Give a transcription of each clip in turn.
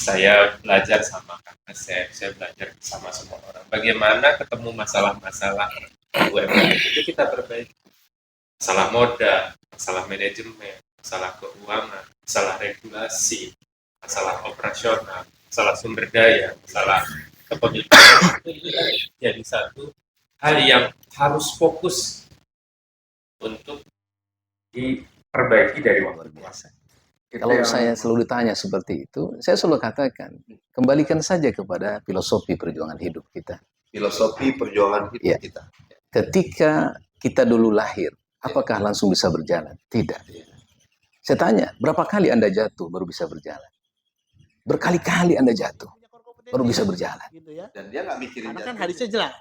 saya belajar sama Kang Asep, saya belajar sama semua orang. Bagaimana ketemu masalah-masalah UMKM itu kita perbaiki. Masalah modal, masalah manajemen, masalah keuangan, masalah regulasi, masalah operasional, masalah sumber daya, masalah kepemilikan. Itu jadi satu hal yang harus fokus untuk diperbaiki dari waktu ke waktu. Kalau saya selalu ditanya seperti itu, saya selalu katakan, kembalikan saja kepada filosofi perjuangan hidup kita. Filosofi perjuangan hidup Ya. kita. Ketika kita dulu lahir, apakah langsung bisa berjalan? Tidak. Saya tanya, berapa kali Anda jatuh baru bisa berjalan? Berkali-kali Anda jatuh baru bisa berjalan. Gitu ya. Dan dia nggak mikirin Karena kan jatuhnya. hadisnya jelas,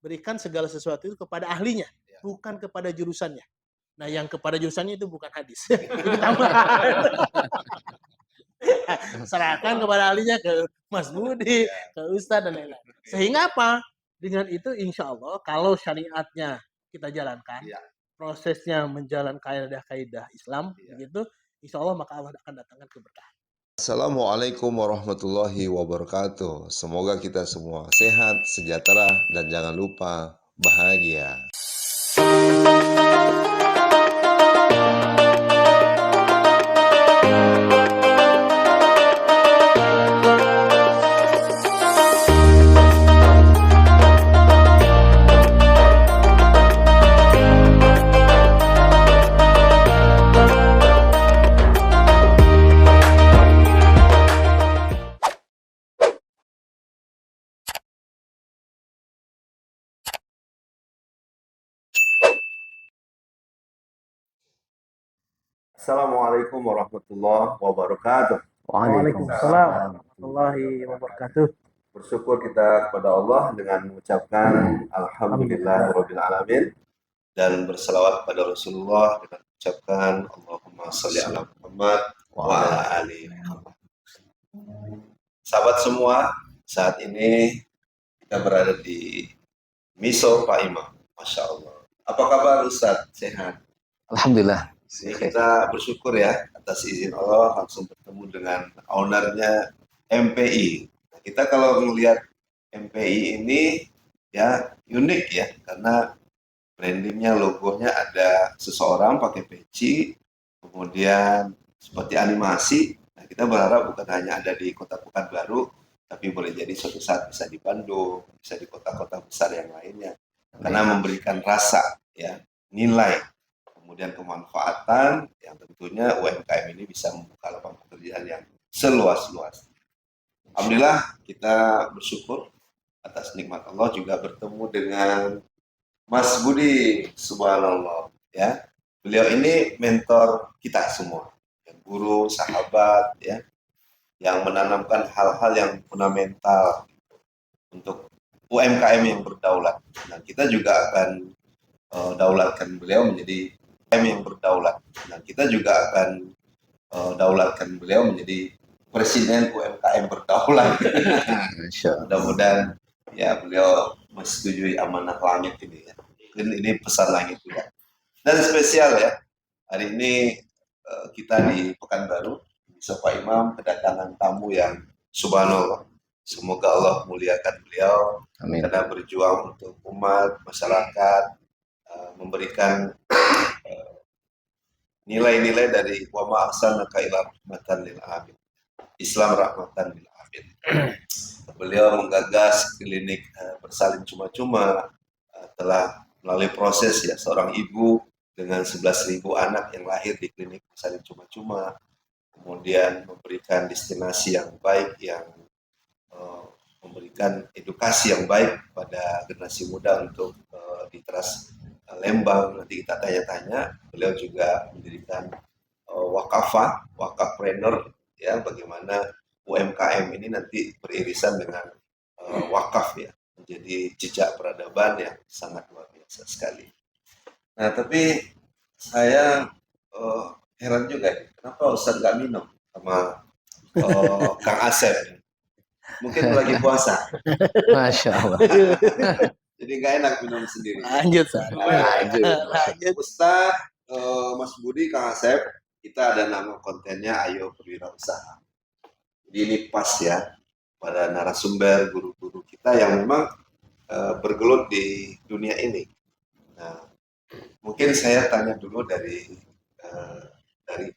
berikan segala sesuatu itu kepada ahlinya, bukan kepada jurusannya. Nah, yang kepada jurusannya itu bukan hadis. Itu tambahan. Serahkan kepada ahlinya, ke Mas Budi, ke Ustadz dan lain-lain. Sehingga apa? Dengan itu insya Allah kalau syariatnya kita jalankan, prosesnya menjalankan kaidah-kaidah Islam, begitu, insya Allah maka Allah akan datangkan keberkahan. Assalamualaikum warahmatullahi wabarakatuh. Semoga kita semua sehat, sejahtera, dan jangan lupa bahagia. Assalamualaikum warahmatullahi wabarakatuh. Waalaikumsalam warahmatullahi wabarakatuh. Bersyukur kita kepada Allah dengan mengucapkan Alhamdulillahirabbil alamin dan berselawat kepada Rasulullah dengan mengucapkan Allahumma sholli ala Muhammad wa ala ali Muhammad. Sahabat semua, saat ini kita berada di Miso Pak Imam. Masya Allah. Apa kabar Ustadz? Sehat? Alhamdulillah. Ini kita bersyukur ya atas izin Allah langsung bertemu dengan ownernya MPI. Nah, kita kalau melihat MPI ini ya unik ya karena brandingnya, logonya ada seseorang pakai peci, kemudian seperti animasi. Nah, kita berharap bukan hanya ada di Kota Pekanbaru, tapi boleh jadi suatu saat bisa di Bandung, bisa di kota-kota besar yang lainnya. Karena memberikan rasa ya, nilai, kemudian kemanfaatan yang tentunya UMKM ini bisa membuka lapangan pekerjaan yang seluas-luas. Alhamdulillah kita bersyukur atas nikmat Allah juga bertemu dengan Mas Budi, subhanallah ya. Beliau ini mentor kita semua, yang guru, sahabat ya, yang menanamkan hal-hal yang fundamental untuk UMKM yang berdaulat. Nah, kita juga akan daulatkan beliau menjadi yang berdaulat. Nah, kita juga akan daulatkan beliau menjadi presiden UMKM berdaulat. Mudah-mudahan ya beliau menyetujui amanah langit ini ya. Ini pesan langit juga. Dan spesial ya, hari ini kita di Pekanbaru, di Sofa Imam kedatangan tamu yang subhanallah. Semoga Allah muliakan beliau. Amin. Karena berjuang untuk umat, masyarakat, memberikan nilai-nilai dari wa ma arsalnaka illa rahmatan lil alamin. Islam rahmatan lil alamin. Beliau menggagas klinik bersalin cuma-cuma, telah melalui proses ya seorang ibu dengan 11.000 anak yang lahir di klinik bersalin cuma-cuma, kemudian memberikan destinasi yang baik, yang memberikan edukasi yang baik pada generasi muda untuk di Teras Lembang. Nanti kita tanya-tanya. Beliau juga mendirikan wakafpreneur ya, bagaimana UMKM ini nanti beririsan dengan wakaf ya, menjadi jejak peradaban yang sangat luar biasa sekali. Nah, tapi saya heran juga ya, kenapa Ustaz nggak minum sama Kang Asep? Mungkin lagi puasa. Masya Allah. Jadi nggak enak minum sendiri. Lanjut. Ustaz, Mas Budi, Kang Asep, kita ada nama kontennya Ayo Berwirausaha. Jadi ini pas ya pada narasumber guru-guru kita yang memang bergelut di dunia ini. Nah, mungkin saya tanya dulu dari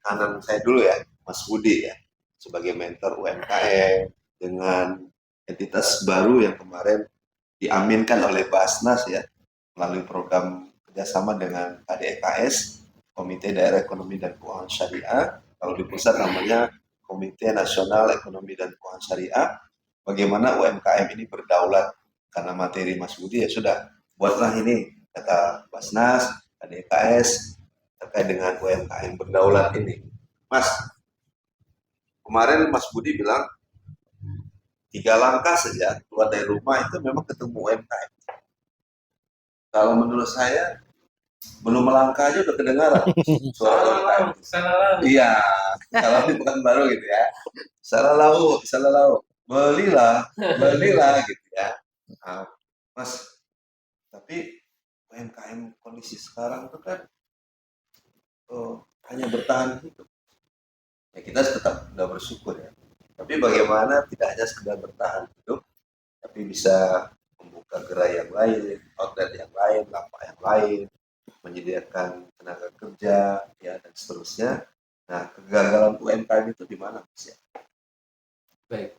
kanan saya dulu ya, Mas Budi ya, sebagai mentor UMKM dengan entitas baru yang kemarin diaminkan oleh Basnas ya, melalui program kerjasama dengan KDEKS, Komite Daerah Ekonomi dan Keuangan Syariah, kalau di pusat namanya Komite Nasional Ekonomi dan Keuangan Syariah, bagaimana UMKM ini berdaulat, karena materi Mas Budi ya sudah, buatlah ini, kata Basnas, KDEKS, terkait dengan UMKM berdaulat ini. Mas, kemarin Mas Budi bilang 3 langkah saja keluar dari rumah itu memang ketemu UMKM. Kalau menurut saya belum melangkah aja udah kedengaran suara UMKM. Salah. Iya, kalau di Pekanbaru gitu ya. Salah lauk, belilah gitu ya. Nah, Mas, tapi UMKM kondisi sekarang itu kan hanya bertahan hidup. Ya kita tetap udah bersyukur ya. Tapi bagaimana tidak hanya sekedar bertahan hidup, tapi bisa membuka gerai yang lain, outlet yang lain, lapak yang lain, menyediakan tenaga kerja, ya dan seterusnya. Nah, kegagalan UMKM itu di mana, Mas ya? Baik,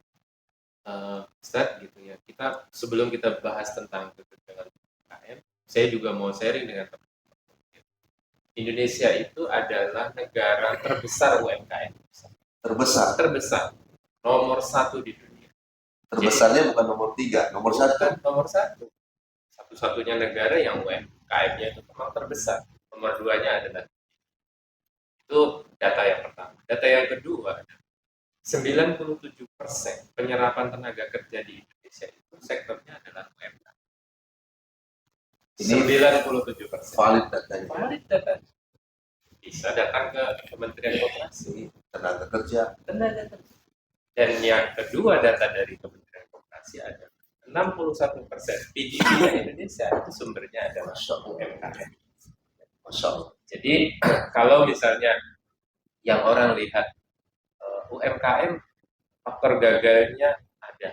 Ustadz gitu ya. Kita sebelum kita bahas tentang kegagalan UMKM, saya juga mau sharing dengan teman-teman. Indonesia itu adalah negara terbesar UMKM. Terbesar. Nomor 1 di dunia. Terbesarnya bukan nomor 3, nomor 1. Nomor 1. Satu-satunya negara yang UMKM-nya itu memang terbesar. Nomor 2-nya adalah itu data yang pertama. Data yang kedua, 97% penyerapan tenaga kerja di Indonesia itu sektornya adalah UMKM. Ini 97%. valid datanya. Valid data. Bisa datang ke Kementerian Koperasi, Tenaga kerja. Dan yang kedua data dari Kementerian Koperasi adalah 61% PDB Indonesia itu sumbernya adalah UMKM. Masya Allah. Jadi kalau misalnya yang orang lihat UMKM faktor gagalnya ada.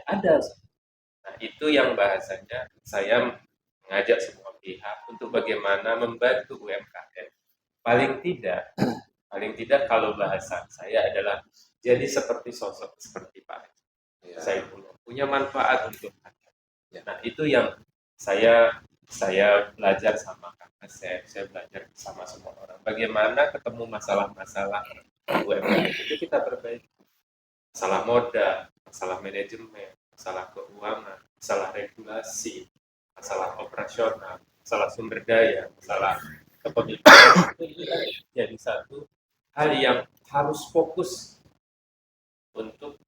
Nah itu yang bahasanya saya mengajak semua pihak untuk bagaimana membantu UMKM. Paling tidak kalau bahasa saya adalah jadi seperti sosok seperti Pak Saifullah, punya manfaat untuk rakyat. Nah itu yang saya belajar sama Kang Asep, saya belajar sama semua orang. Bagaimana ketemu masalah-masalah UMKM itu kita perbaiki. Masalah modal, masalah manajemen, masalah keuangan, masalah regulasi, masalah operasional, masalah sumber daya, masalah kepemilikan, itu jadi satu hal yang harus fokus untuk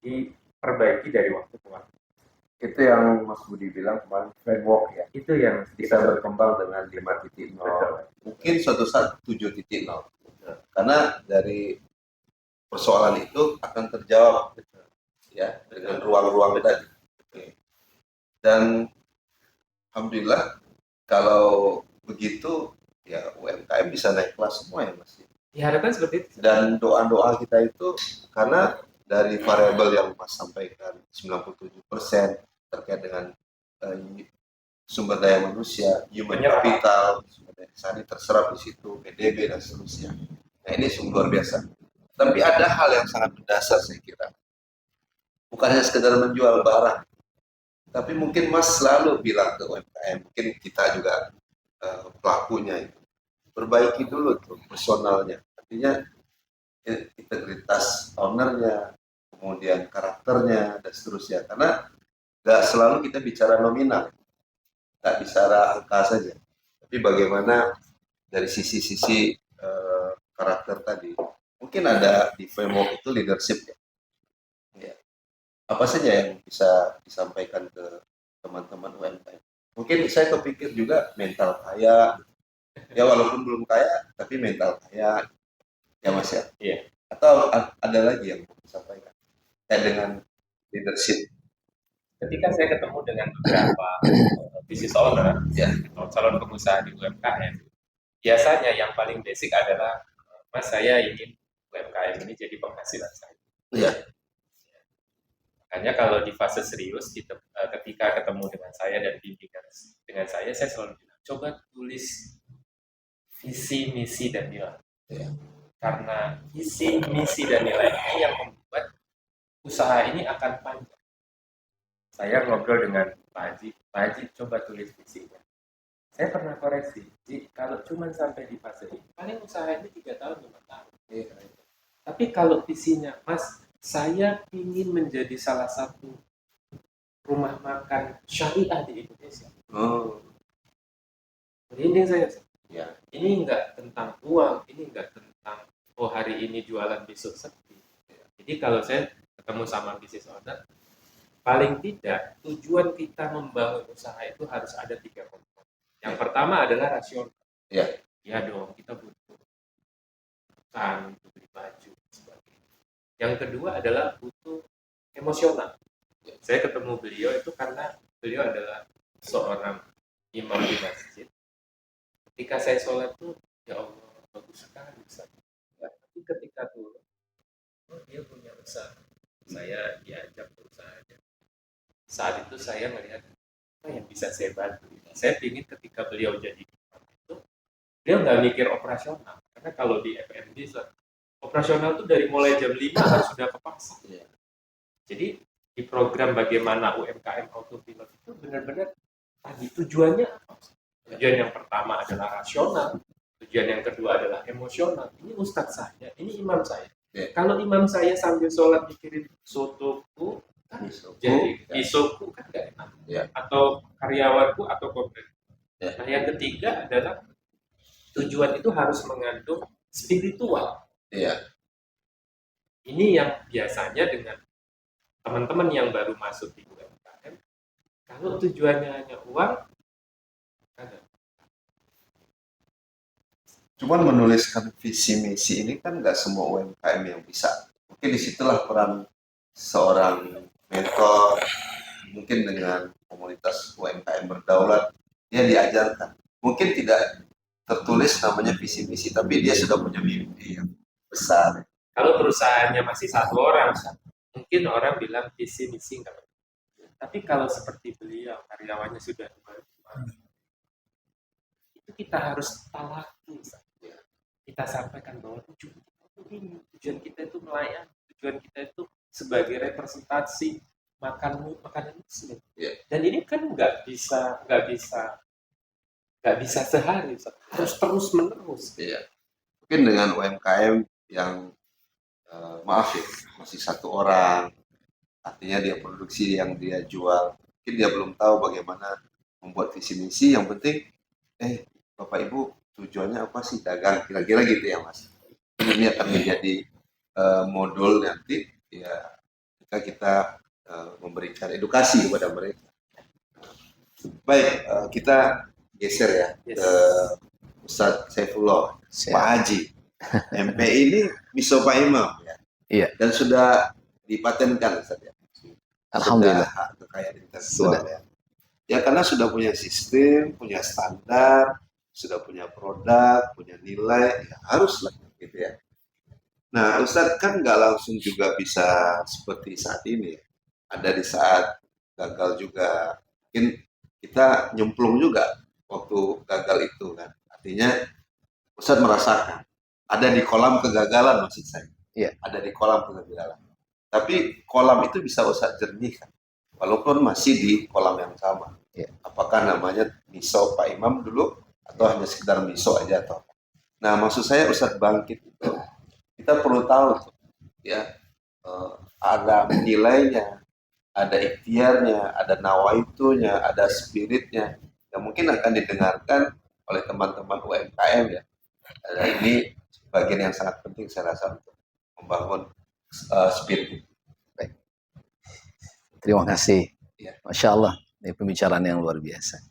diperbaiki dari waktu ke waktu. Itu yang Mas Budi bilang kemarin framework ya. Itu yang Bisa berkembang dengan 5.0. Mungkin suatu saat 7.0. Karena dari persoalan itu akan terjawab ya dengan ruang-ruang tadi. Dan alhamdulillah kalau begitu ya UMKM bisa naik kelas semua ya Mas. Diharapkan seperti itu. Dan doa-doa kita itu karena dari variabel yang Mas sampaikan 97% terkait dengan sumber daya manusia, human capital, sumber daya sani terserap di situ, PDB dan seterusnya. Nah ini sungguh luar biasa. Tapi ada hal yang sangat mendasar saya kira. Bukan hanya sekedar menjual barang, tapi mungkin Mas selalu bilang ke UMKM, mungkin kita juga pelakunya itu, perbaiki dulu tuh personalnya. Artinya integritas ownernya, kemudian karakternya dan seterusnya. Karena nggak selalu kita bicara nominal, nggak bicara angka saja, tapi bagaimana dari sisi-sisi karakter tadi. Mungkin ada di framework itu leadership ya. Apa saja yang bisa disampaikan ke teman-teman UMKM? Mungkin saya kepikir juga mental kaya, ya walaupun belum kaya, tapi mental kaya, ya Mas ya. Iya. Atau ada lagi yang mau disampaikan dengan leadership? Ketika saya ketemu dengan beberapa business owner, ya, calon pengusaha di UMKM, biasanya yang paling basic adalah, Mas saya ingin UMKM ini jadi penghasilan saya. Iya. Makanya kalau di fase serius, ketika ketemu dengan saya dan bimbingan dengan saya selalu bilang, coba tulis visi, misi, dan nilai. Karena visi, misi, dan nilai ini yang membuat usaha ini akan panjang. Saya ngobrol dengan Pak Haji coba tulis visinya. Saya pernah koreksi, kalau cuma sampai di fase ini, paling usaha ini 3 tahun, 5 tahun. Tapi kalau visinya, Mas, saya ingin menjadi salah satu rumah makan syariah di Indonesia. Merinding saya. Ya, ini enggak tentang uang, ini enggak tentang hari ini jualan besok sepi. Jadi kalau saya ketemu sama business owner, paling tidak tujuan kita membangun usaha itu harus ada 3 komponen. Yang pertama adalah rasional. Ya dong, kita butuh makan, butuh beli baju, sebagainya. Yang kedua adalah butuh emosional. Saya ketemu beliau itu karena beliau adalah seorang imam di masjid. Ketika saya sholat tuh, ya Allah, bagus sekali. Tapi ketika turun, dia punya usaha. Saya diajak berusahanya. Saat itu saya melihat apa yang bisa saya bantu. Saya ingin ketika beliau jadi imam itu, beliau nggak mikir operasional. Karena kalau di FNB, operasional itu dari mulai jam 5 harus sudah ke pasar. Jadi di program bagaimana UMKM Autopilot itu benar-benar tadi tujuannya apa? Tujuan yang pertama adalah rasional, tujuan yang kedua adalah emosional. Ini ustadz saya, ini imam saya. Kalau imam saya sambil sholat mikirin sotoku, kan jadi isoku kan gak enak. Atau karyawanku atau kompeten. Nah yang ketiga adalah tujuan itu harus mengandung spiritual. Ini yang biasanya dengan teman-teman yang baru masuk di UMKM, kalau tujuannya hanya uang, ada. Cuman menuliskan visi misi ini kan nggak semua UMKM yang bisa. Mungkin disitulah peran seorang mentor, mungkin dengan komunitas UMKM berdaulat, dia diajarkan. Mungkin tidak tertulis namanya visi misi, tapi dia sudah punya mimpi yang besar. Kalau perusahaannya masih 1 orang, mungkin orang bilang visi misi nggak penting. Tapi kalau seperti beliau, karyawannya sudah 2, itu kita harus talaki. Kita sampaikan bahwa tujuan kita itu melayani, tujuan kita itu sebagai representasi makanan muslim. Dan ini kan nggak bisa sehari, harus terus menerus. Mungkin dengan UMKM yang maaf ya, masih 1 orang, artinya dia produksi yang dia jual, mungkin dia belum tahu bagaimana membuat visi misi. Yang penting Bapak Ibu tujuannya apa sih dagang, kira-kira gitu ya Mas. Ini akan menjadi modul nanti ya, ketika kita memberikan edukasi kepada mereka. Baik, kita geser ya ke Ustadz Saifullah. Pak Haji, MPI ini miso Pak Imam ya. Dan sudah dipatenkan Ustadz ya. Alhamdulillah. Sudah hak kekayaan intelektual ya. Ya karena sudah punya sistem, punya standar, sudah punya produk, punya nilai, ya haruslah gitu ya. Nah, Ustadz kan nggak langsung juga bisa seperti saat ini. Ada di saat gagal juga. Mungkin kita nyemplung juga waktu gagal itu kan. Artinya Ustadz merasakan ada di kolam kegagalan maksud saya. Ada di kolam kegagalan. Tapi kolam itu bisa Ustadz jernihkan. Walaupun masih di kolam yang sama. Apakah namanya miso Pak Imam dulu, atau hanya sekedar miso aja atau. Nah, maksud saya Ustadz bangkit itu kita perlu tahu ya, ada nilainya, ada ikhtiarnya, ada nawaitunya, ada spiritnya yang mungkin akan didengarkan oleh teman-teman UMKM ya. Ini bagian yang sangat penting saya rasa untuk membangun spirit. Baik. Terima kasih. Masya Allah, ini pembicaraan yang luar biasa.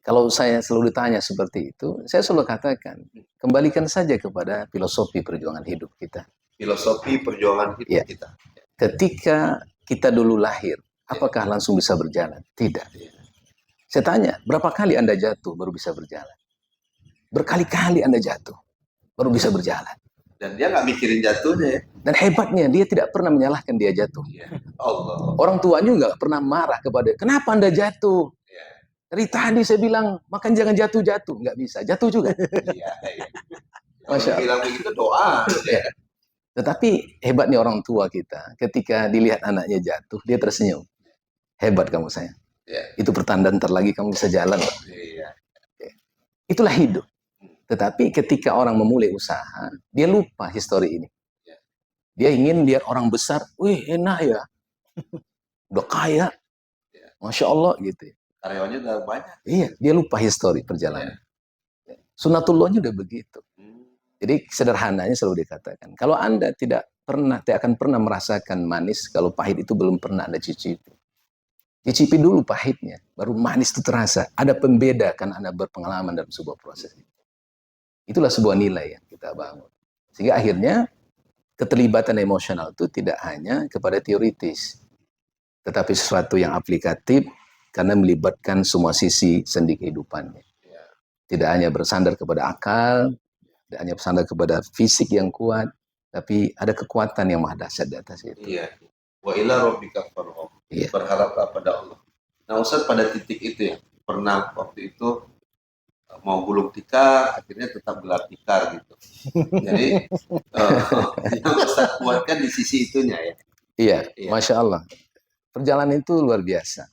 Kalau saya selalu ditanya seperti itu, saya selalu katakan, kembalikan saja kepada filosofi perjuangan hidup kita. Filosofi perjuangan hidup kita. Ketika kita dulu lahir, apakah langsung bisa berjalan? Tidak. Saya tanya, berapa kali Anda jatuh baru bisa berjalan? Berkali-kali Anda jatuh baru bisa berjalan. Dan dia nggak mikirin jatuhnya ya. Dan hebatnya dia tidak pernah menyalahkan dia jatuh. Allah. Orang tuanya nggak pernah marah kepada, kenapa Anda jatuh? Dari tadi saya bilang, makan jangan jatuh-jatuh. Nggak bisa, jatuh juga. Iya. Masya Allah. Bilang begitu doa. Ya. Tetapi hebatnya orang tua kita, ketika dilihat anaknya jatuh, dia tersenyum. Hebat kamu sayang. Ya. Itu pertanda ntar lagi kamu bisa jalan. Iya. Itulah hidup. Tetapi ketika orang memulai usaha, dia lupa histori ini. Dia ingin lihat orang besar, wih enak ya, udah kaya, Masya Allah gitu. Karyawannya udah banyak. Iya, dia lupa histori perjalanan. Sunatullahnya udah begitu. Jadi sederhananya selalu dikatakan, kalau Anda tidak akan pernah merasakan manis kalau pahit itu belum pernah Anda cicipi. Cicipi dulu pahitnya, baru manis itu terasa. Ada pembeda kan Anda berpengalaman dalam sebuah proses. Itulah sebuah nilai yang kita bangun. Sehingga akhirnya keterlibatan emosional itu tidak hanya kepada teoritis, tetapi sesuatu yang aplikatif karena melibatkan semua sisi sendi kehidupannya. Tidak hanya bersandar kepada akal, tidak hanya bersandar kepada fisik yang kuat, tapi ada kekuatan yang maha dahsyat di atas itu. Iya. Wa ila rabbika farghab. Iya. Berharaplah pada Allah. Nah, Ustaz pada titik itu ya, pernah waktu itu mau gulung tikar, akhirnya tetap gelar tikar gitu. Jadi yang Ustaz kuatkan di sisi itunya ya. Iya, Masya Allah. Perjalanan itu luar biasa.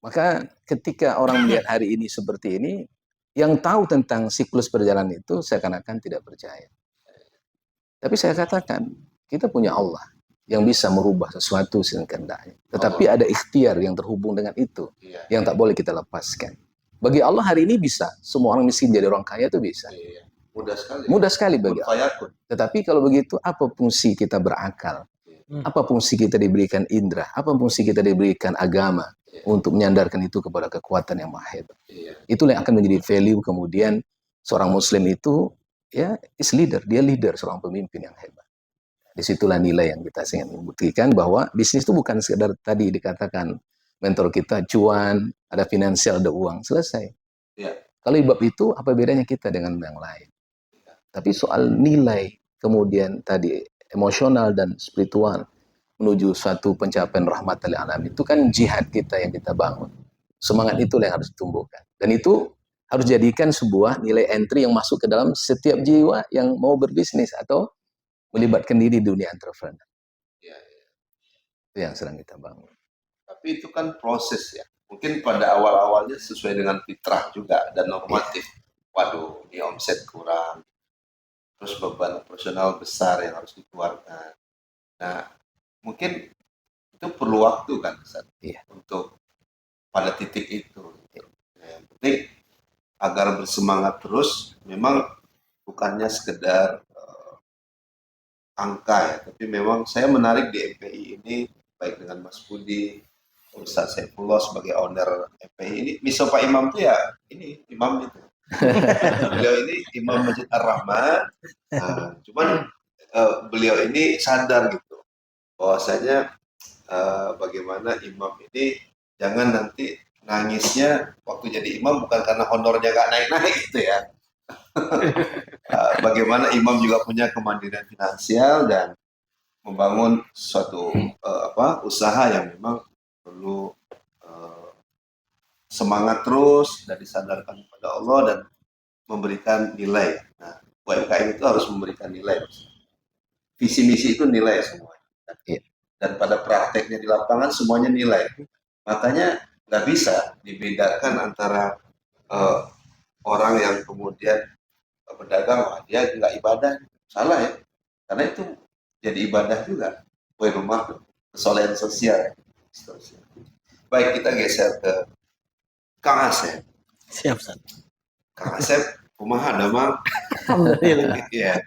Maka ketika orang melihat hari ini seperti ini, yang tahu tentang siklus perjalanan itu seakan-akan tidak percaya. Tapi saya katakan, kita punya Allah yang bisa merubah sesuatu sekehendaknya. Tetapi ada ikhtiar yang terhubung dengan itu, yang tak boleh kita lepaskan. Bagi Allah hari ini bisa, semua orang miskin jadi orang kaya itu bisa. Mudah sekali. Mudah sekali bagi Allah. Tetapi kalau begitu, apa fungsi kita berakal? Apa fungsi kita diberikan indera? Apa fungsi kita diberikan agama? Untuk menyandarkan itu kepada kekuatan yang maha hebat. Itulah yang akan menjadi value kemudian seorang muslim itu ya is leader, dia leader, seorang pemimpin yang hebat. Disitulah nilai yang kita ingin membuktikan bahwa bisnis itu bukan sekedar tadi dikatakan mentor kita cuan, ada finansial, ada uang, selesai. Kalau bab itu apa bedanya kita dengan yang lain? Tapi soal nilai kemudian tadi emosional dan spiritual menuju suatu pencapaian rahmat lil alamin itu kan jihad kita yang kita bangun. Semangat itulah yang harus ditumbuhkan. Dan itu harus jadikan sebuah nilai entry yang masuk ke dalam setiap jiwa yang mau berbisnis atau melibatkan diri di dunia entrepreneur. Itu yang sedang kita bangun. Tapi itu kan proses ya. Mungkin pada awal-awalnya sesuai dengan fitrah juga dan normatif. Waduh, ini omset kurang. Terus beban operasional besar yang harus dikeluarkan. Nah, mungkin itu perlu waktu kan Ustaz, untuk pada titik itu. Yang penting agar bersemangat terus, memang bukannya sekedar angka ya, tapi memang saya menarik di MPI ini, baik dengan Mas Budi, Ustaz Saifullah sebagai owner MPI ini, misal Pak Imam tuh ya, ini Imam itu. Beliau ini Imam Masjid Ar-Rahman, cuman beliau ini sadar gitu, bahwasanya bagaimana imam ini jangan nanti nangisnya waktu jadi imam bukan karena honornya nggak naik-naik gitu ya. Bagaimana imam juga punya kemandirian finansial dan membangun suatu usaha yang memang perlu semangat terus dan disadarkan kepada Allah dan memberikan nilai. Nah, UMKM itu harus memberikan nilai. Visi misi itu nilai semua. Dan pada prakteknya di lapangan semuanya nilai. Makanya nggak bisa dibedakan antara orang yang kemudian berdagang, dia nggak ibadah, salah ya. Karena itu jadi ibadah juga. Rumah kesolehan sosial. Baik, kita geser ke Kang Asep. Siap, San. Kang Asep, kumaha nama? Alhamdulillah. Iya.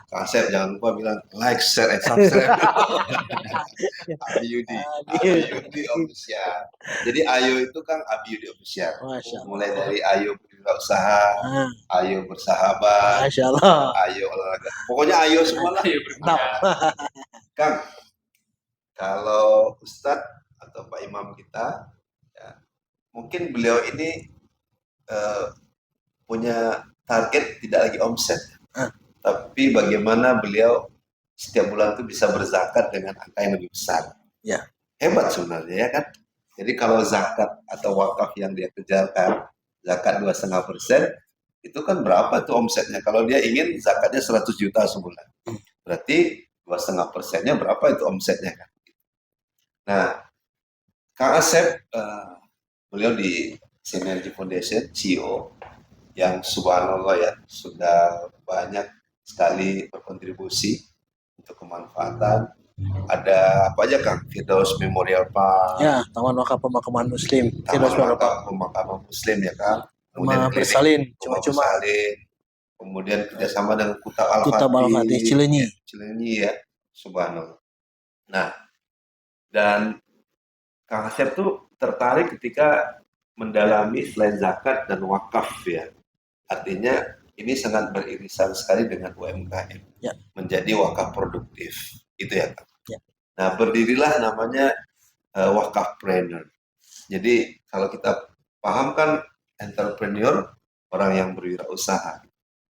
Kang Asep jangan lupa bilang like, share, and subscribe. Abi Yudi official. Jadi Ayo itu kan Abi Yudi official. Mulai dari Ayo berwirausaha, Ayo bersahabat, Masya Allah. Ayo olahraga. Pokoknya Ayo semua lah. Kang, kalau Ustadz atau Pak Imam kita, ya, mungkin beliau ini punya target tidak lagi omset, tapi bagaimana beliau setiap bulan itu bisa berzakat dengan angka yang lebih besar. Ya. Hebat sebenarnya ya kan. Jadi kalau zakat atau wakaf yang dia kejarkan, zakat 2,5%, itu kan berapa tuh omsetnya? Kalau dia ingin zakatnya 100 juta sebulan, berarti 2,5%-nya berapa itu omsetnya kan? Nah, Kang Asep, beliau di Synergy Foundation, CEO, yang subhanallah ya, sudah banyak sekali berkontribusi untuk kemanfaatan. Ada apa aja Kang? Firdaus Memorial Park. Ya, Taman Wakaf Pemakaman Muslim. Taman Wakaf Pemakaman Muslim ya Kang. Rumah bersalin, Rumah cuma-cuma. bersalin. Kemudian kerjasama dengan Kutab Kutab Al-Fatih, Cileunyi. Cileunyi ya, subhanallah. Nah, dan Kang Asep tuh tertarik ketika mendalami selain zakat dan wakaf ya. Artinya ini sangat beririsan sekali dengan UMKM. Ya. Menjadi wakaf produktif. Itu ya Kang. Ya. Nah, berdirilah namanya wakafpreneur. Jadi kalau kita paham kan entrepreneur, orang yang berwirausaha.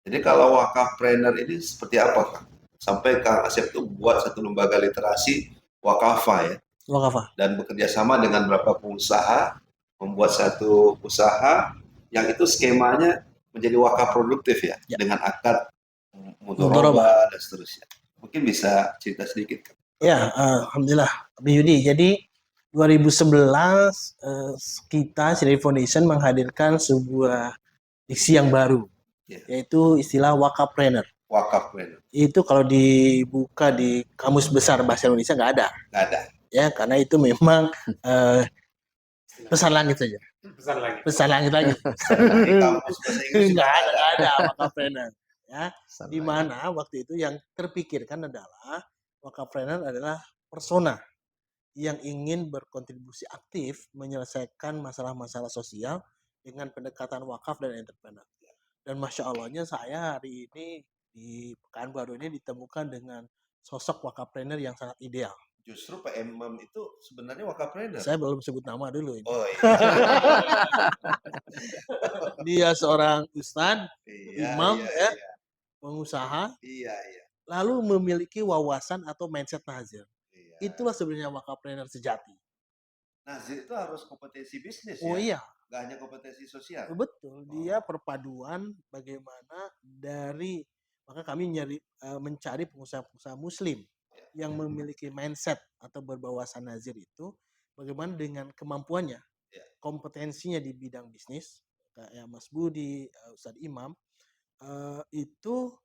Jadi kalau wakafpreneur ini seperti apa Kang? Sampai Kang Asep itu buat satu lembaga literasi Wakafa ya. Wakafa. Dan bekerja sama dengan beberapa pengusaha, membuat satu usaha yang itu skemanya menjadi wakaf produktif ya. Dengan akad mudharabah dan seterusnya. Mungkin bisa cerita sedikit Kang? Ya, alhamdulillah, Abi Yudi. Jadi 2011 kita Synergy Foundation menghadirkan sebuah diksi yang baru, yaitu istilah wakafpreneur. Wakafpreneur. Itu kalau dibuka di Kamus Besar Bahasa Indonesia nggak ada. Nggak ada. Ya, karena itu memang pesan langit saja. Pesan langit lagi. Di kamus bahasa Inggris nggak ada wakafpreneur. Ya, di mana waktu itu yang terpikirkan adalah wakafpreneur adalah persona yang ingin berkontribusi aktif menyelesaikan masalah-masalah sosial dengan pendekatan wakaf dan entrepreneur. Dan Masya Allahnya saya hari ini di Pekanbaru ini ditemukan dengan sosok wakafpreneur yang sangat ideal. Justru Pak Imam itu sebenarnya wakafpreneur. Saya belum sebut nama dulu ini. Oh iya. Dia seorang ustadz, imam, iya. pengusaha, Iya. lalu memiliki wawasan atau mindset nazir. Iya. Itulah sebenarnya wakafpreneur sejati. Nazir itu harus kompetensi bisnis ya? Iya. Gak hanya kompetensi sosial. Betul, dia perpaduan bagaimana dari, maka kami mencari pengusaha-pengusaha muslim yang memiliki mindset atau berwawasan nazir itu, bagaimana dengan kemampuannya, kompetensinya di bidang bisnis, kayak Mas Budi, Ustadz Imam, itu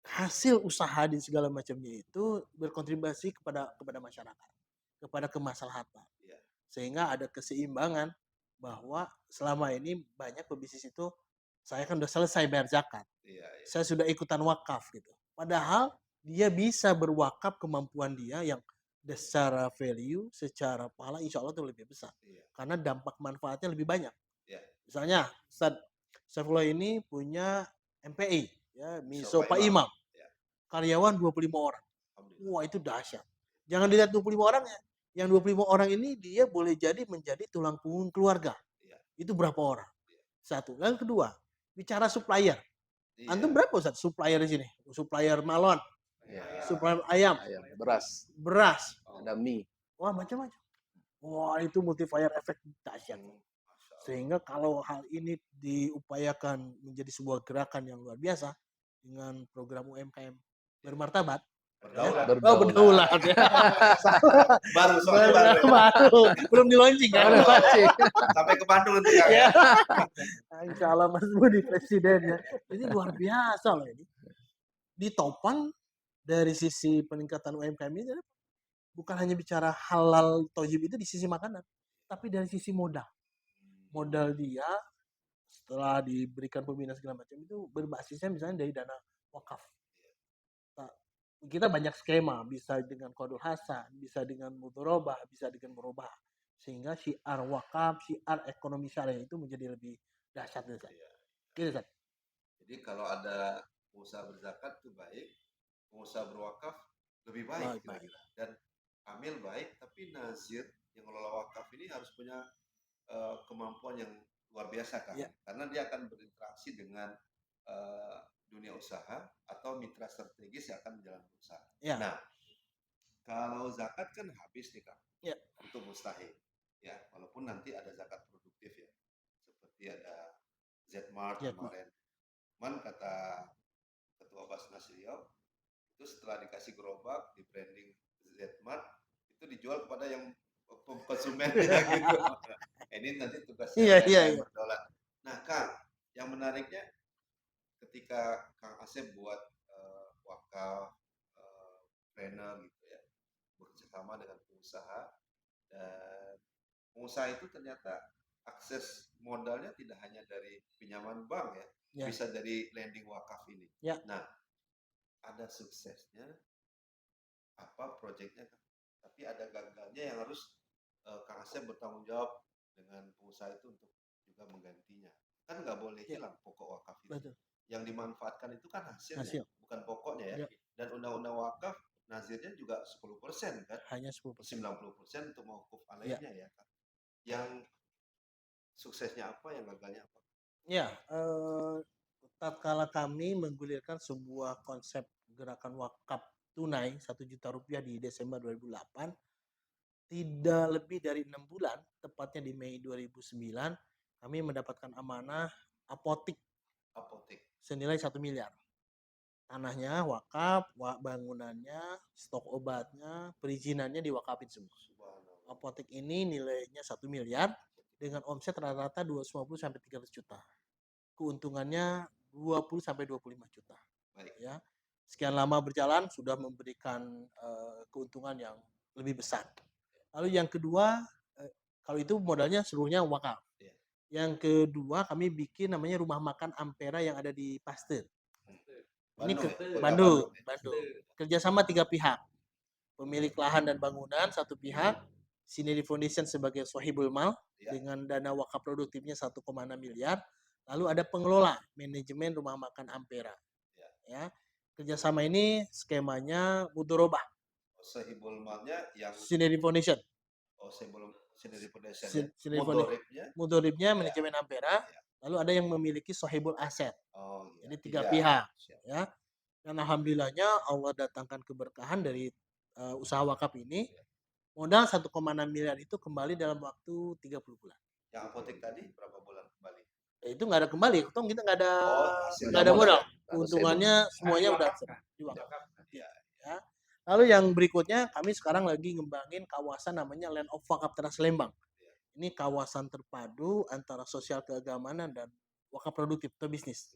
hasil usaha di segala macamnya itu berkontribusi kepada masyarakat, kepada kemaslahatan, sehingga ada keseimbangan bahwa selama ini banyak pebisnis itu saya kan udah selesai bayar zakat, saya sudah ikutan wakaf gitu, padahal dia bisa berwakaf kemampuan dia yang secara value, secara pahala insya Allah itu lebih besar, karena dampak manfaatnya lebih banyak. Misalnya Ustadz Saifullah ini punya MPI ya, Miso Pak Imam, karyawan 25 orang. Wah, itu dahsyat. Jangan dilihat 25 orangnya. Yang 25 orang ini dia boleh jadi menjadi tulang punggung keluarga. Itu berapa orang? Satu. Lalu kedua, bicara supplier. Antum berapa Ustaz supplier di sini? Supplier malon. Supplier ayam. Beras. Ada mie. Wah, macam-macam. Wah, itu multiplier efek dahsyat. Sehingga kalau hal ini diupayakan menjadi sebuah gerakan yang luar biasa dengan program UMKM bermartabat, berdaulat ya. baru belum di launching kan. Sampai ke Bandung nanti ya. Insya Allah Mas Budi presidennya. Ini luar biasa loh ini. Ditopang dari sisi peningkatan UMKM ini bukan hanya bicara halal thayyib itu di sisi makanan, tapi dari sisi modal. Modal dia setelah diberikan pembinaan segala macam itu berbasisnya misalnya dari dana wakaf. Kita banyak skema, bisa dengan qadul hasan, bisa dengan mudharabah, bisa dengan murabah, sehingga syiar wakaf, syiar ekonomi syariah itu menjadi lebih dahsyat. Gitu, Ustaz. Jadi kalau ada pengusaha berzakat itu baik, pengusaha berwakaf lebih baik. Dan amil baik, tapi nazir yang mengelola wakaf ini harus punya kemampuan yang luar biasa kan, karena dia akan berinteraksi dengan dunia usaha atau mitra strategis yang akan menjalankan usaha. Ya. Nah, kalau zakat kan habis nih Kang, Ya. itu mustahil. Ya, walaupun nanti ada zakat produktif ya, seperti ada Zmart kemarin. Cuman kata Ketua Basnas Riau, itu setelah dikasih gerobak, di branding Zmart, itu dijual kepada yang konsumen ya gitu. Ini nanti tugasnya Iya. berdaulat. Nah Kang, yang menariknya ketika Kang Asep buat wakaf, trainer gitu ya, bekerjasama dengan pengusaha, dan pengusaha itu ternyata akses modalnya tidak hanya dari pinjaman bank ya, bisa dari lending wakaf ini. Nah, ada suksesnya apa proyeknya, tapi ada gagalnya yang harus Kang Asep bertanggung jawab dengan pengusaha itu untuk juga menggantinya. Kan nggak boleh hilang pokok wakaf itu. Betul. Yang dimanfaatkan itu kan hasilnya, bukan pokoknya ya. Dan undang-undang wakaf nazirnya juga 10% kan? Hanya 10%. 90% untuk mauquf alaihnya ya kan? Yang suksesnya apa, yang gagalnya apa? Ya, tatkala kami menggulirkan sebuah konsep gerakan wakaf tunai 1 juta rupiah di Desember 2008, tidak lebih dari 6 bulan, tepatnya di Mei 2009, kami mendapatkan amanah apotik senilai 1 miliar. Tanahnya wakaf, bangunannya, stok obatnya, perizinannya diwakafin semua. Apotik ini nilainya 1 miliar dengan omset rata-rata 250 sampai 300 juta. Keuntungannya 20 sampai 25 juta. Ya. Sekian lama berjalan sudah memberikan keuntungan yang lebih besar. Lalu yang kedua, kalau itu modalnya seluruhnya wakaf. Yang kedua, kami bikin namanya rumah makan Ampera yang ada di Pasteur. Ini Bandung. Kerjasama 3 pihak. Pemilik lahan dan bangunan 1 pihak, Sineri Foundation sebagai sohibul mal dengan dana wakaf produktifnya 1,6 miliar. Lalu ada pengelola manajemen rumah makan Ampera. Ya. Kerjasama ini skemanya mudorobah. Sohibul malnya yang Sineri Foundation. Sineri Foundation. Mudoribnya manajemen Ampera. Lalu ada yang memiliki sohibul aset. Jadi 3 pihak. Ya. Dan alhamdulillahnya Allah datangkan keberkahan dari usaha wakaf ini. Modal 1,6 miliar itu kembali dalam waktu 30 bulan. Yang apotek tadi berapa bulan kembali? Itu nggak ada kembali, kita nggak ada modal. Keuntungannya semuanya udah diwakaf. Ya. Lalu yang berikutnya, kami sekarang lagi ngembangin kawasan namanya Land of Wakaf Teras Lembang. Ini kawasan terpadu antara sosial keagamanan dan wakaf produktif atau bisnis.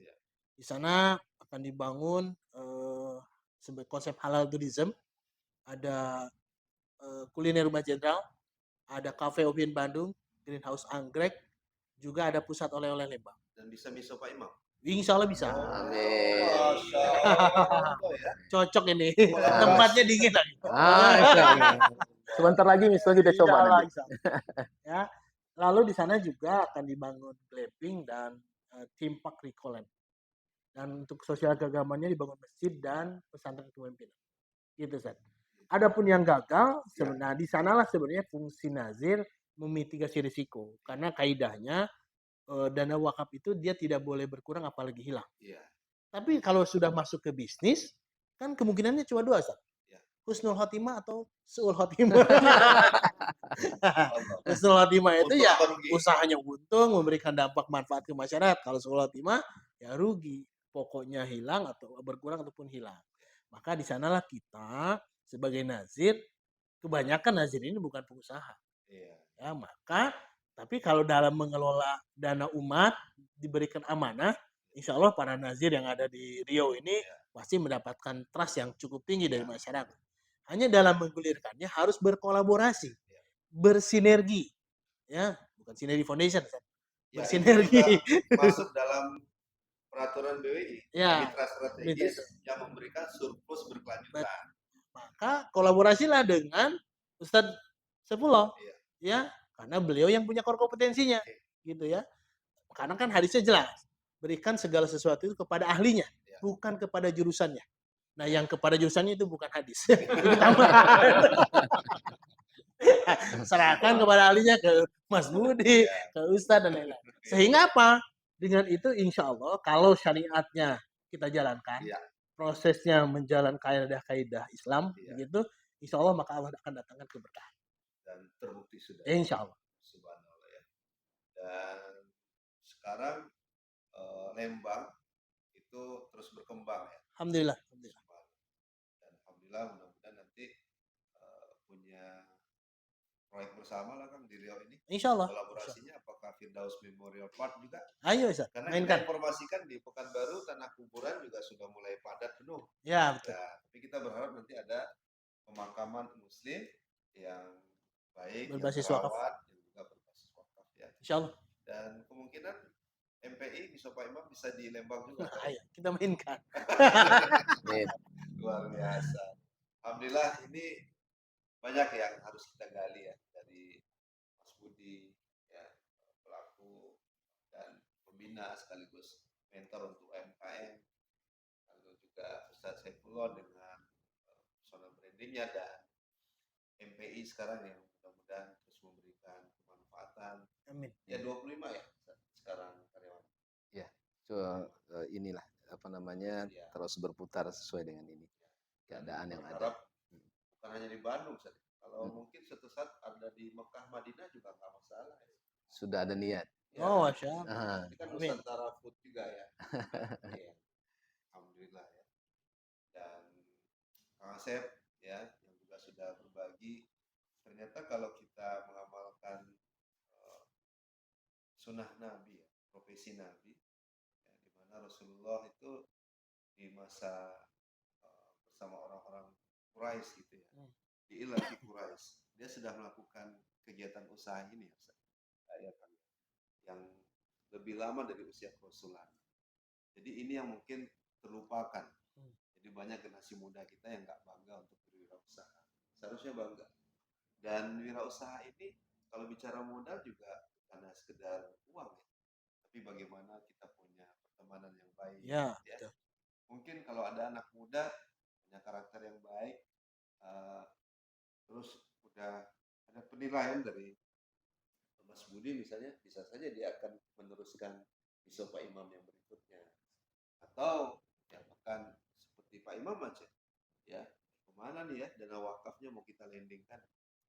Di sana akan dibangun sebagai konsep halal tourism, ada kuliner rumah jenderal, ada cafe Opian Bandung, greenhouse anggrek, juga ada pusat oleh-oleh Lembang. Dan bisa miso Pak Imam? Insya Allah bisa. Amin. Cocok ini. Tempatnya dingin lagi. Sebentar lagi miso kita coba nanti. Ya. Lalu di sana juga akan dibangun glamping dan theme park Ricoland. Dan untuk sosial keagamannya dibangun masjid dan pesantren kepemimpinan. Gitu, Ustaz. Adapun yang gagal, sebenarnya di sanalah sebenarnya fungsi nazir memitigasi risiko. Karena kaidahnya dana wakaf itu dia tidak boleh berkurang apalagi hilang. Tapi kalau sudah masuk ke bisnis, kan kemungkinannya cuma 2, Ustaz. Husnul khotimah atau su'ul khotimah. Husnul khotimah itu ya usahanya untung, memberikan dampak manfaat ke masyarakat. Kalau su'ul khotimah ya rugi. Pokoknya hilang atau berkurang ataupun hilang. Maka di sanalah kita sebagai nazir, kebanyakan nazir ini bukan pengusaha. Ya, maka tapi kalau dalam mengelola dana umat diberikan amanah, insya Allah para nazir yang ada di Riau ini pasti mendapatkan trust yang cukup tinggi dari masyarakat. Hanya dalam menggulirkannya harus berkolaborasi, bersinergi, ya bukan Sineri Foundation, bersinergi. Masuk dalam peraturan BWI, mitra strategis yang memberikan surplus berkelanjutan. Maka kolaborasilah dengan Ustadz Saifullah, ya, karena beliau yang punya core kompetensinya, gitu ya. Karena kan hadisnya jelas, berikan segala sesuatu itu kepada ahlinya, bukan kepada jurusannya. Nah, yang kepada jurusannya itu bukan hadis. Serahkan kepada ahlinya, ke Mas Budi, ke Ustadz dan lain-lain. Sehingga apa? Dengan itu insya Allah kalau syariatnya kita jalankan, Iya. prosesnya menjalankan kaidah-kaidah Islam, Iya. begitu, insya Allah maka Allah akan datangkan keberkahan. Dan terbukti sudah. Insya Allah. Subhanallah ya. Dan sekarang Lembang itu terus berkembang ya. Alhamdulillah. Alhamdulillah. Dan alhamdulillah mudah-mudahan nanti punya proyek bersama lah Kang di Riau ini. Insya Allah. Kolaborasinya apakah Firdaus Memorial Park juga? Ayo Ustaz, Karena mainkan. kita informasikan di Pekanbaru tanah kuburan juga sudah mulai padat penuh. Ya betul. Ya, tapi kita berharap nanti ada pemakaman muslim yang baik, Berbasis yang wakaf. terawat, yang juga berbasis wakaf ya. Insya Allah. Dan kemungkinan MPI di Sopa Imam bisa di Lembang juga. Nah, ayo kita mainkan. Amin. Luar biasa. Alhamdulillah ini banyak yang harus kita gali ya dari Mas Budi ya, pelaku dan pembina sekaligus mentor untuk UMKM, lalu juga Ustadz Saifullah dengan personal brandingnya dan MPI sekarang yang mudah-mudahan terus memberikan kemanfaatan. Amin. Ya 25 ya sekarang karyawan. So, inilah apa namanya Ya. terus berputar sesuai dengan ini keadaan yang ada. Berharap bukan hanya di Bandung, Ustaz. Kalau mungkin suatu saat ada di Mekah, Madinah juga nggak masalah. Ya. Sudah ada niat. Ya, Oh, Masya Allah. Ah, ini kan Amin. Nusantara Food juga ya. Iya. Alhamdulillah ya. Dan Kang Asep ya yang juga sudah berbagi. Ternyata kalau kita mengamalkan sunnah Nabi ya, profesi Nabi, ya, di mana Rasulullah itu di masa bersama orang-orang Quraisy gitu ya, di Ilahi Quraisy, dia sudah melakukan kegiatan usaha ini ya, Ustaz. Ya, kan? Yang lebih lama dari usia Rasulullah. Jadi ini yang mungkin terlupakan. Jadi banyak generasi muda kita yang nggak bangga untuk berwirausaha. Seharusnya bangga. Dan wirausaha ini kalau bicara modal juga karena sekedar uang ya. Tapi bagaimana kita punya pertemanan yang baik. Ya. Ya. Mungkin kalau ada anak muda punya karakter yang baik, terus udah ada penilaian dari Mas Budi misalnya, bisa saja dia akan meneruskan di Sopa Imam yang berikutnya. Atau ya bahkan seperti Pak Imam aja, ya kemana nih ya dana wakafnya mau kita landingkan?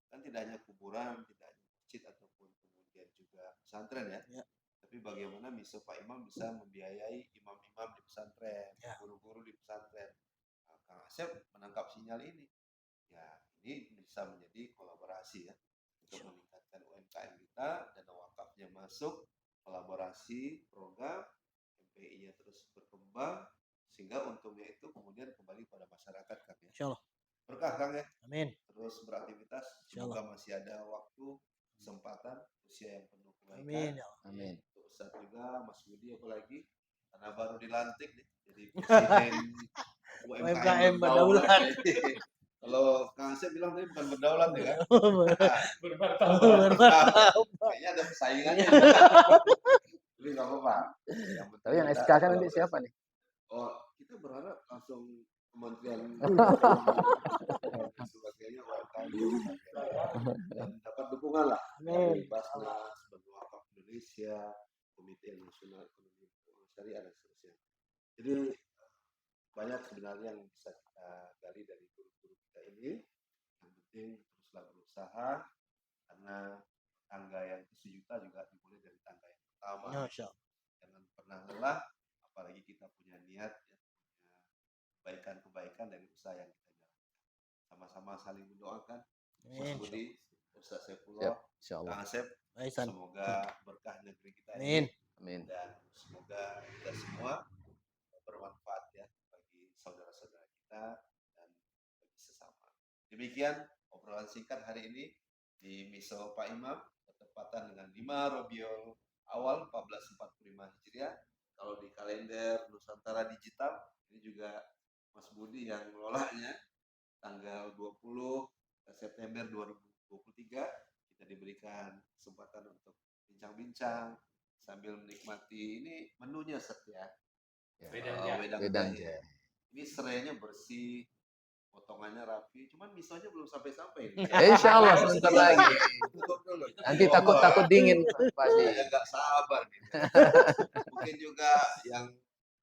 Kan tidak hanya kuburan, tidak hanya masjid ataupun kemudian juga pesantren ya. Tapi bagaimana misal Pak Imam bisa membiayai imam-imam di pesantren, guru-guru di pesantren. Nah, Kang Asep menangkap sinyal ini. Ya, ini bisa menjadi kolaborasi ya untuk meningkatkan UMKM kita, dana wakafnya masuk, kolaborasi, program, MPI-nya terus berkembang, sehingga untungnya itu kemudian kembali pada masyarakat Kang ya. Insya Allah. Berkah Kang ya. Amin. Terus beraktivitas, semoga masih ada waktu, kesempatan, usia yang penuh kebaikan. Amin. Ya Allah. Amin. Untuk Ustaz juga, Mas Budi apalagi, karena baru dilantik nih, jadi presiden UMKM berdaulat. Kalau Kang Asep bilang tadi bukan berdaulat ya kan? Bermartabat. Kayaknya ada persaingannya. Tapi nggak apa-apa. Tapi yang SK kan nanti siapa nih? Oh, kita berharap langsung Kementerian sebagainya UMKM dan dapat dukungan lah dari Basnas, Bank Wakaf Indonesia, Komite Nasional Ekonomi Syariah dan seterusnya. Jadi banyak sebenarnya yang bisa kita gali dari guru-guru kita ini. Yang penting teruslah berusaha karena tangga yang ke-1 juta juga dimulai dari tangga yang pertama. Jangan pernah lelah, apalagi kita punya niat ya, punya kebaikan-kebaikan dari usaha yang kita jalankan. Sama-sama saling mendoakan. Mas Budi, Ustaz Saifullah, Kang Asep, semoga berkah negeri kita ini. Amin. Dan semoga kita semua bermanfaat ya bagi saudara-saudara kita dan bagi sesama. Demikian obrolan singkat hari ini di Miso Pak Imam bertepatan dengan 5 Rabiul Awal 1445 Hijriah. Kalau di kalender Nusantara Digital ini juga Mas Budi yang mengelolanya, tanggal 20 September 2023 kita diberikan kesempatan untuk bincang-bincang sambil menikmati ini menunya setia. Wedang jahe. Ini serainya bersih, potongannya rapi, cuman misonya belum sampai-sampai. Insya Allah sebentar lagi. Nanti takut dingin pasti. Saya nggak sabar nih. Mungkin juga yang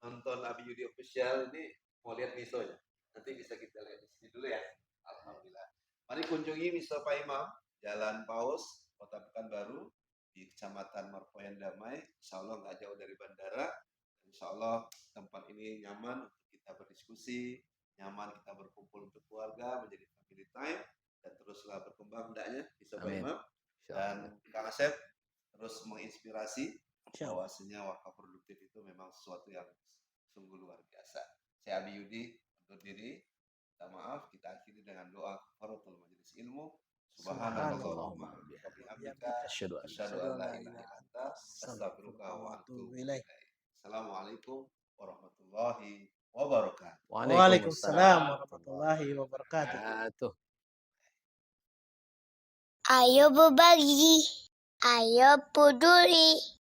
nonton Abi Yudi Official ini mau lihat misonya, nanti bisa kita lihat di sini dulu ya. Alhamdulillah. Mari kunjungi Miso Pak Imam, Jalan Paus, Kota Pekanbaru, di Kecamatan Marpoyan Damai. Insya Allah nggak jauh dari bandara. Insya Allah tempat ini nyaman untuk kita berdiskusi, nyaman kita berkumpul untuk keluarga, menjadi family time, dan teruslah berkembang hendaknya Miso Pak Amin. Imam. Insya Allah. Dan Kang Asep terus menginspirasi Insya Allah. bahwasanya wakaf produktif itu memang sesuatu yang sungguh luar biasa. Saya Abi Yudi undur diri. Minta maaf, kita akhiri dengan doa kafaratul majelis ilmu. Subhanallahumma wa bihamdika Asyhadu an la asyhadu an la ilaha illa anta astaghfiruka wa atubu ilaik. Assalamualaikum warahmatullahi wabarakatuh. Waalaikumsalam warahmatullahi wabarakatuh. wabarakatuh. Ayo berbagi, ayo peduli.